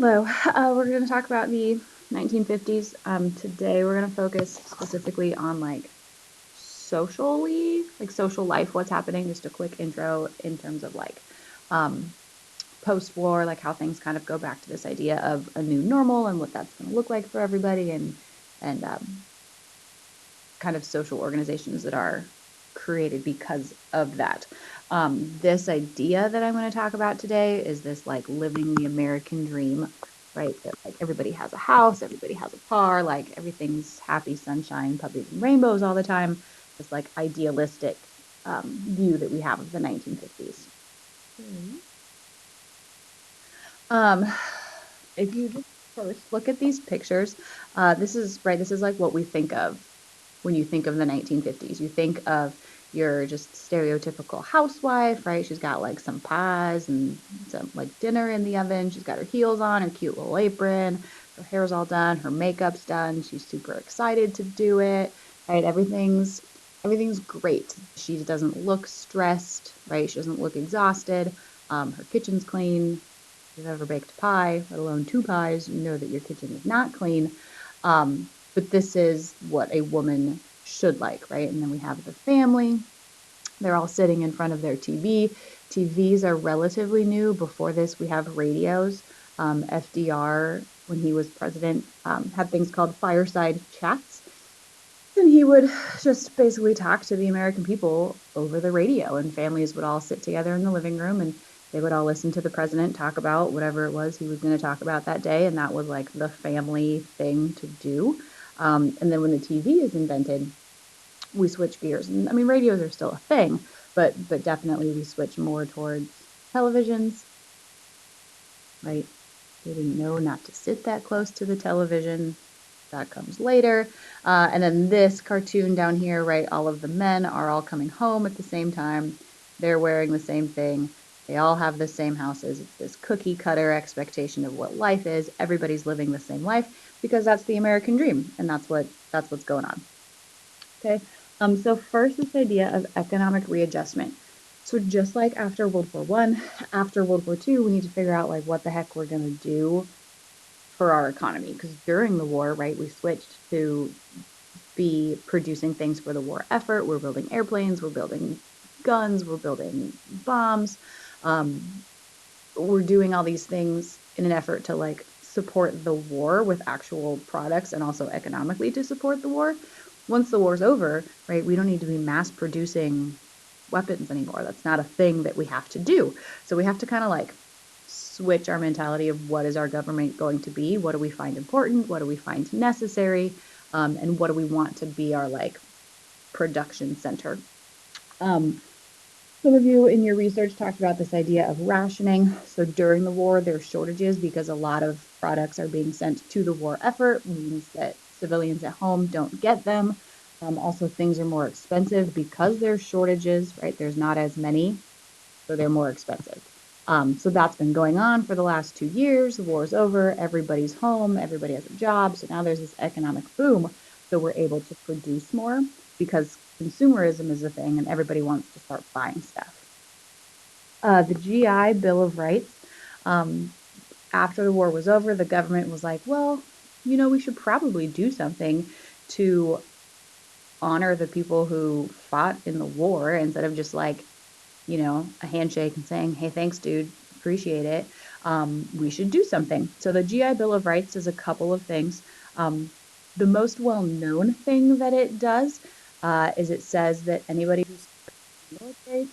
Hello. We're going to talk about the 1950s. Today we're going to focus specifically on socially, like social life, what's happening. Just a quick intro in terms of um, post-war, like how things kind of go back to this idea of a new normal and what that's going to look like for everybody, and kind of social organizations that are created because of that. This idea that I'm going to talk about today is this like living the American dream, right? That like everybody has a house, everybody has a car, like everything's happy, sunshine, puppies and rainbows all the time. This like idealistic view that we have of the 1950s. Um, if you just first look at these pictures, this is right. This is like what we think of when you think of the 1950s. You think of your just stereotypical housewife, right? She's got like some pies and some like dinner in the oven. She's got her heels on, her cute little apron. Her hair's all done. Her makeup's done. She's super excited to do it, right? Everything's great. She doesn't look stressed, right? She doesn't look exhausted. Her kitchen's clean. If you've ever baked a pie, let alone two pies, you know that your kitchen is not clean. But this is what a woman should like, right? And then we have the family. They're all sitting in front of their TV. TVs are relatively new. Before this, we have radios. FDR, when he was president, had things called fireside chats. And he would just basically talk to the American people over the radio, and families would all sit together in the living room and they would all listen to the president talk about whatever it was he was going to talk about that day. And that was like the family thing to do. And then when the TV is invented, we switch gears. And I mean, radios are still a thing, but definitely we switch more towards televisions, right? They didn't know not to sit that close to the television. That comes later. And then this cartoon down here, right? All of the men are all coming home at the same time. They're wearing the same thing. They all have the same houses. It's this cookie cutter expectation of what life is. Everybody's living the same life because that's the American dream, and that's what's going on. Okay. So first, this idea of economic readjustment. So just like after World War One, after World War Two, we need to figure out like what the heck we're gonna do for our economy. Because during the war, right, we switched to be producing things for the war effort. We're building airplanes, we're building guns, we're building bombs. Um, we're doing all these things in an effort to like support the war with actual products and also economically to support the war. Once the war's over, right, we don't need to be mass producing weapons anymore. That's not a thing that we have to do. So we have to kind of like switch our mentality of what is our government going to be? What do we find important? What do we find necessary? And what do we want to be our like production center? Um, some of you in your research talked about this idea of rationing. So during the war, there's shortages because a lot of products are being sent to the war effort, means that civilians at home don't get them. Also, things are more expensive because there's shortages, right? There's not as many, so they're more expensive. So that's been going on for the last 2 years. The war is over, everybody's home, everybody has a job. So now there's this economic boom. So we're able to produce more because consumerism is a thing and everybody wants to start buying stuff. The GI Bill of Rights, um, after the war was over, the government was like, well, we should probably do something to honor the people who fought in the war instead of just like a handshake and saying, hey, thanks, dude, appreciate it. We should do something. So the GI Bill of Rights does a couple of things. Um, the most well known thing that it does is it says that anybody who's in the military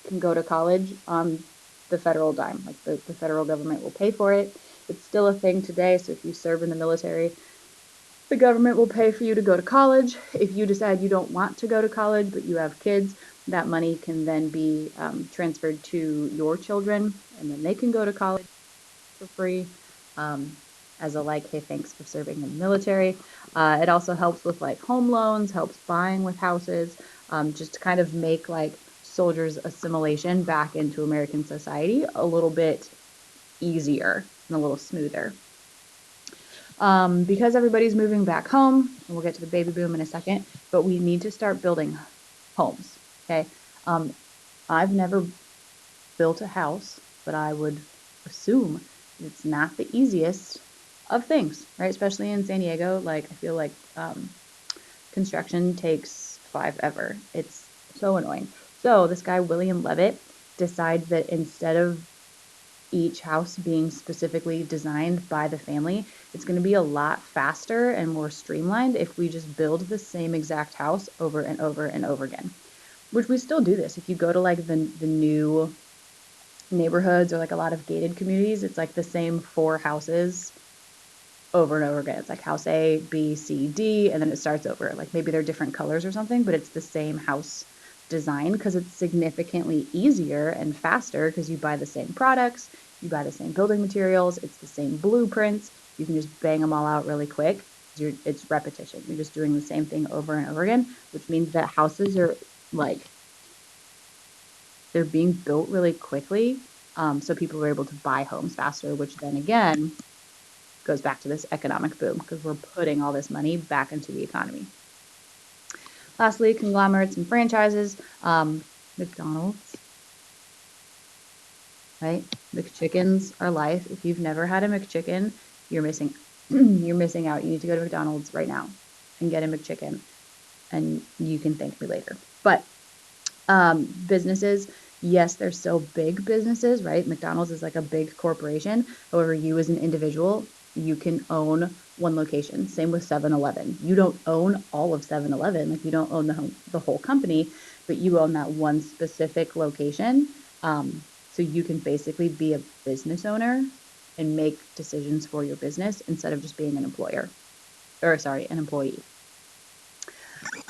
can go to college on the federal dime. Like the federal government will pay for it. It's still a thing today. So if you serve in the military, the government will pay for you to go to college. If you decide you don't want to go to college, but you have kids, that money can then be transferred to your children, and then they can go to college for free um, as a like, hey, thanks for serving in the military. It also helps with like home loans, helps buying with houses, just to kind of make like soldiers' assimilation back into American society a little bit easier and a little smoother. Because everybody's moving back home, and we'll get to the baby boom in a second, but we need to start building homes. Okay. I've never built a house, but I would assume It's not the easiest of things, right? Especially in San Diego, like I feel like construction takes forever. It's so annoying. So this guy, William Levitt, decides that instead of each house being specifically designed by the family, it's going to be a lot faster and more streamlined if we just build the same exact house over and over and over again. Which we still do this. If you go to like the new neighborhoods or like a lot of gated communities, it's like the same four houses over and over again. It's like house A, B, C, D, and then it starts over. Like maybe they're different colors or something, but it's the same house design because it's significantly easier and faster because you buy the same products, you buy the same building materials, it's the same blueprints. You can just bang them all out really quick. It's repetition. You're just doing the same thing over and over again, which means that houses are like they're being built really quickly. So people are able to buy homes faster, which then again goes back to this economic boom because we're putting all this money back into the economy. Lastly, conglomerates and franchises. McDonald's, right? McChickens are life. If you've never had a McChicken, you're missing you're missing out. You need to go to McDonald's right now and get a McChicken, and you can thank me later. But businesses, yes, they're still big businesses, right? McDonald's is like a big corporation. However, you as an individual, you can own one location. Same with 7-Eleven. You don't own all of 7-Eleven, like you don't own the whole company, but you own that one specific location. So you can basically be a business owner and make decisions for your business instead of just being an employer, or sorry, an employee.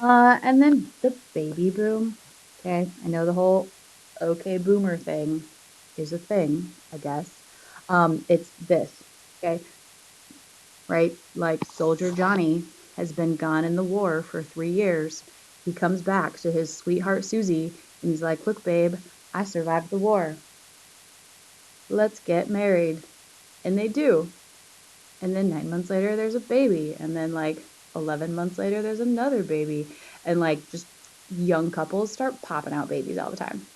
And then the baby boom. Okay, I know the whole okay boomer thing is a thing, I guess. It's this, okay, right? Like Soldier Johnny has been gone in the war for 3 years. He comes back to his sweetheart Susie and he's like, look, babe, I survived the war. Let's get married. And they do. And then 9 months later, there's a baby. And then, like, 11 months later, there's another baby. And, like, just young couples start popping out babies all the time.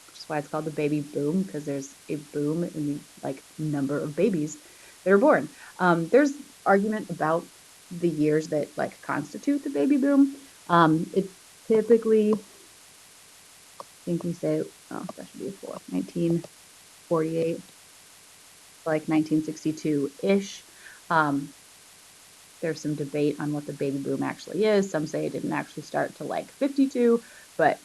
Which is why it's called the baby boom, because there's a boom in the, like, number of babies that are born. There's argument about the years that, like, constitute the baby boom. It's typically, I think we say, oh, that should be a four, 1948, like 1962-ish. Um, there's some debate on what the baby boom actually is. Some say it didn't actually start till like 52, but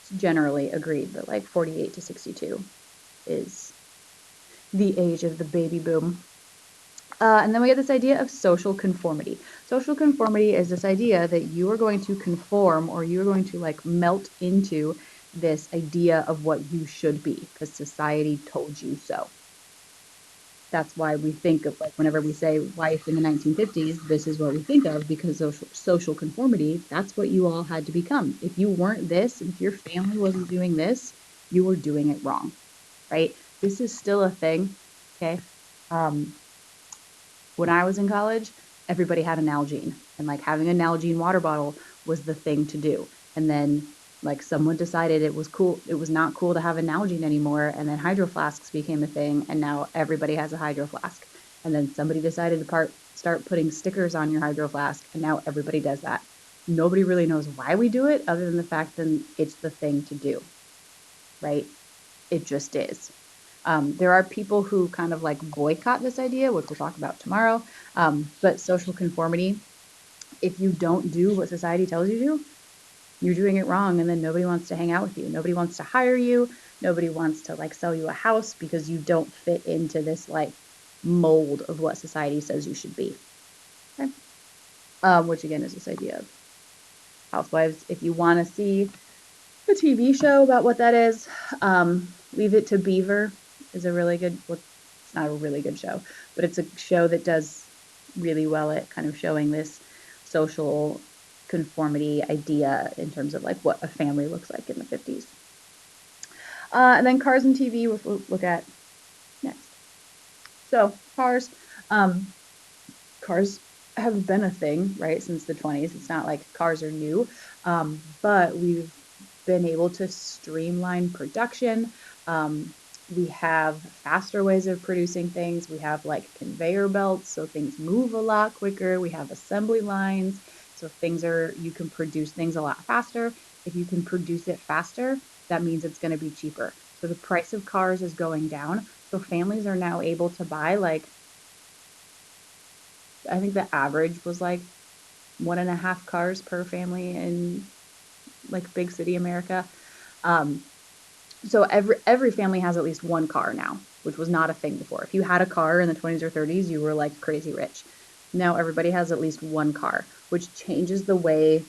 it's generally agreed that like 48 to 62 is the age of the baby boom. And then we get this idea of social conformity. Social conformity is this idea that you are going to conform or you're going to like melt into this idea of what you should be because society told you so. That's why we think of like whenever we say life in the 1950s, this is what we think of because of social conformity. That's what you all had to become. If you weren't this, if your family wasn't doing this, you were doing it wrong, right? This is still a thing. Okay. Um, when I was in college, everybody had an Nalgene, and like having a Nalgene water bottle was the thing to do. And then like someone decided it was cool, it was not cool to have a Nalgene anymore, and then hydro flasks became a thing, and now everybody has a hydro flask. And then somebody decided to start putting stickers on your hydro flask, and now everybody does that. Nobody really knows why we do it, other than the fact that it's the thing to do, right? It just is. There are people who kind of like boycott this idea, which we'll talk about tomorrow. But social conformity, if you don't do what society tells you to, you're doing it wrong. And then nobody wants to hang out with you. Nobody wants to hire you. Nobody wants to like sell you a house because you don't fit into this like mold of what society says you should be. Okay? Which again is this idea of housewives. If you want to see a TV show about what that is, Leave It to Beaver is a really good, well, it's not a really good show, but it's a show that does really well at kind of showing this social conformity idea in terms of like what a family looks like in the 50s. And then cars and TV, which we'll look at next. So cars, um, cars have been a thing, right, since the 20s. It's not like cars are new, but we've been able to streamline production. Um, We have faster ways of producing things. We have like conveyor belts, so things move a lot quicker. We have assembly lines, so you can produce things a lot faster. If you can produce it faster, that means it's going to be cheaper. So the price of cars is going down. So families are now able to buy like, I think the average was like 1.5 cars per family in like big city America. Um, so every family has at least one car now, which was not a thing before. If you had a car in the 20s or 30s, you were like crazy rich. Now everybody has at least one car, which changes the way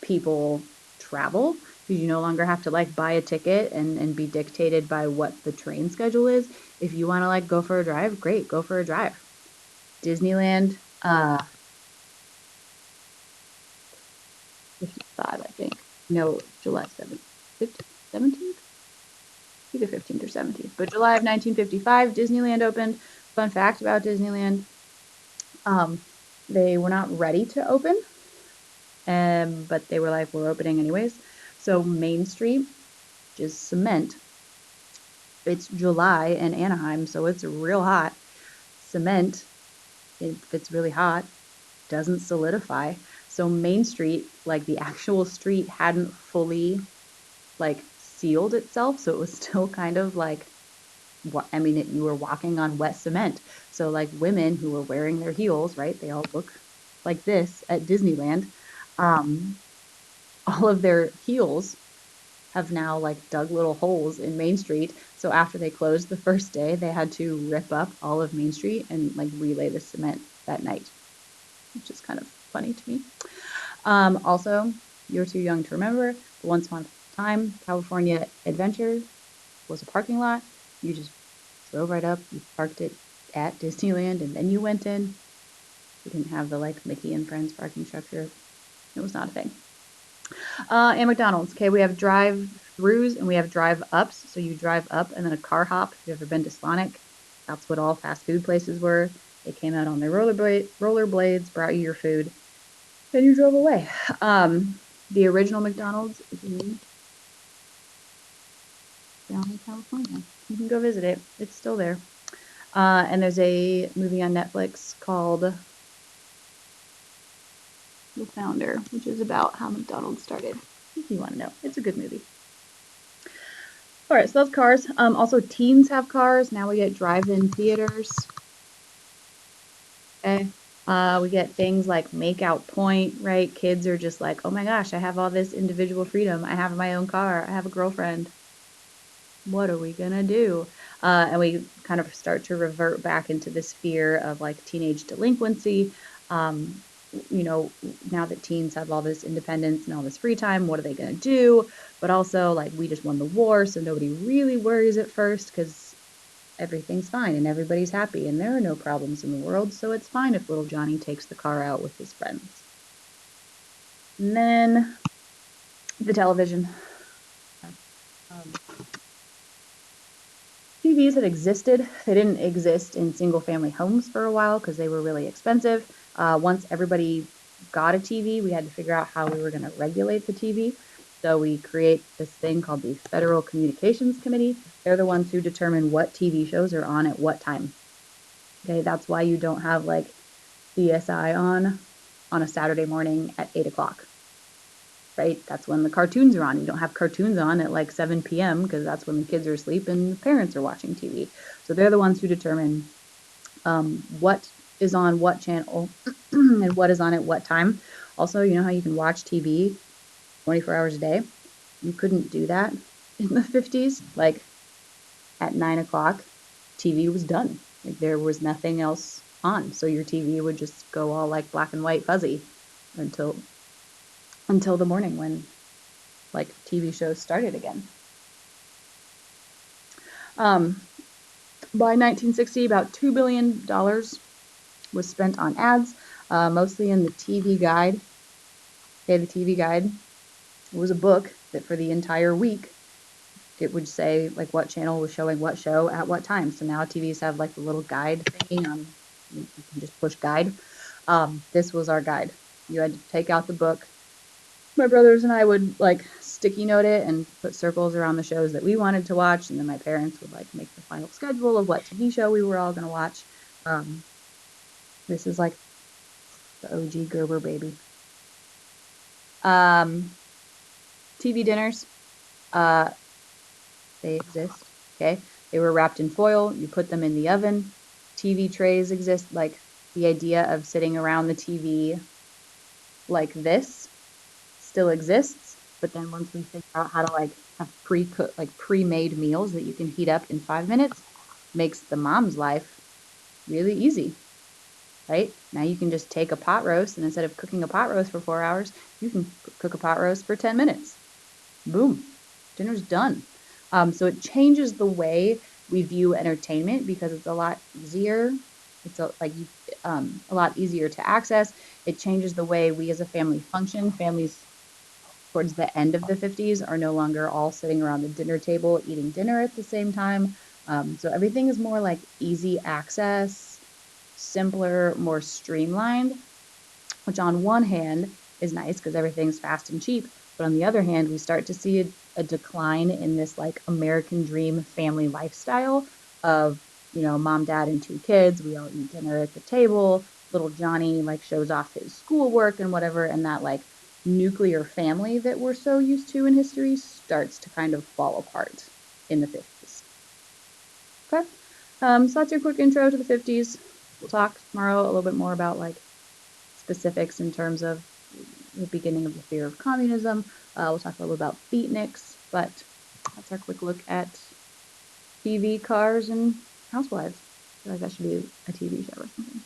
people travel because you no longer have to like buy a ticket and be dictated by what the train schedule is. If you want to like go for a drive, great, go for a drive. Disneyland, 55, I think. No, July 7th, 15th, 17th? Either 15th or 17th. But July of 1955, Disneyland opened. Fun fact about Disneyland, um, they were not ready to open, but they were like, we're opening anyways. So Main Street, which is cement, it's July in Anaheim, so it's real hot. Cement, if it's really hot, doesn't solidify. So Main Street, like the actual street, hadn't fully like sealed itself, so it was still kind of like you were walking on wet cement. So like women who were wearing their heels, right? They all look like this at Disneyland. Um, all of their heels have now like dug little holes in Main Street. So after they closed the first day, they had to rip up all of Main Street and like relay the cement that night, which is kind of funny to me. Also, you're too young to remember, but once upon a time, California Adventure was a parking lot. You just drove right up, you parked it at Disneyland, and then you went in. We didn't have the like Mickey and Friends parking structure. It was not a thing. And McDonald's. Okay, we have drive-throughs and we have drive-ups. So you drive up and then a car hop. If you've ever been to Sonic, that's what all fast food places were. They came out on their rollerblades, brought you your food, then you drove away. The original McDonald's is down in California. You can go visit it. It's still there. And there's a movie on Netflix called The Founder, which is about how McDonald's started. If you want to know, it's a good movie. All right, so that's cars. Also, teens have cars. Now we get drive-in theaters. Okay. We get things like make out point, right? Kids are just like, oh my gosh, I have all this individual freedom. I have my own car. I have a girlfriend. What are we gonna do? And we kind of start to revert back into this fear of like teenage delinquency. Um, now that teens have all this independence and all this free time, what are they gonna do? But also, like, we just won the war, so nobody really worries at first because everything's fine and everybody's happy and there are no problems in the world, so it's fine if little Johnny takes the car out with his friends. And then the television. Um, TVs had existed. They didn't exist in single family homes for a while because they were really expensive. Once everybody got a TV, we had to figure out how we were going to regulate the TV. So we create this thing called the Federal Communications Committee. They're the ones who determine what TV shows are on at what time. Okay, that's why you don't have like CSI on a Saturday morning at 8 o'clock, right? That's when the cartoons are on. You don't have cartoons on at like 7 p.m. because that's when the kids are asleep and the parents are watching TV. So they're the ones who determine what is on what channel and what is on at what time. Also, you know how you can watch TV 24 hours a day? You couldn't do that in the 50s. Like at 9 o'clock, TV was done. Like there was nothing else on. So your TV would just go all like black and white fuzzy until the morning when like TV shows started again. Um, by 1960, about $2 billion was spent on ads, mostly in the TV Guide. Okay, the TV Guide was a book that for the entire week it would say like what channel was showing what show at what time. So now TVs have like the little guide thingy. You can just push guide. This was our guide. You had to take out the book. My brothers and I would like sticky note it and put circles around the shows that we wanted to watch, and then my parents would like make the final schedule of what TV show we were all gonna watch. This is like the OG Gerber baby. TV dinners, uh, they exist. Okay, they were wrapped in foil. You put them in the oven. TV trays exist. Like the idea of sitting around the TV like this still exists. But then once we figure out how to like have pre-cooked, like pre-made meals that you can heat up in 5 minutes, makes the mom's life really easy, right? Now you can just take a pot roast, and instead of cooking a pot roast for 4 hours, you can cook a pot roast for 10 minutes. Boom, dinner's done. So it changes the way we view entertainment because it's a lot easier. It's a lot easier to access. It changes the way we as a family function. Families towards the end of the 50s are no longer all sitting around the dinner table eating dinner at the same time. So everything is more like easy access, simpler, more streamlined, which on one hand is nice because everything's fast and cheap. But on the other hand, we start to see a decline in this like American dream family lifestyle of, mom, dad, and two kids. We all eat dinner at the table. Little Johnny like shows off his schoolwork and whatever. And that like nuclear family that we're so used to in history starts to kind of fall apart in the 50s. Okay. So that's your quick intro to the 50s. We'll talk tomorrow a little bit more about like specifics in terms of the beginning of the fear of communism. We'll talk a little about beatniks, but that's our quick look at TV, cars, and housewives. I feel like that should be a TV show or something.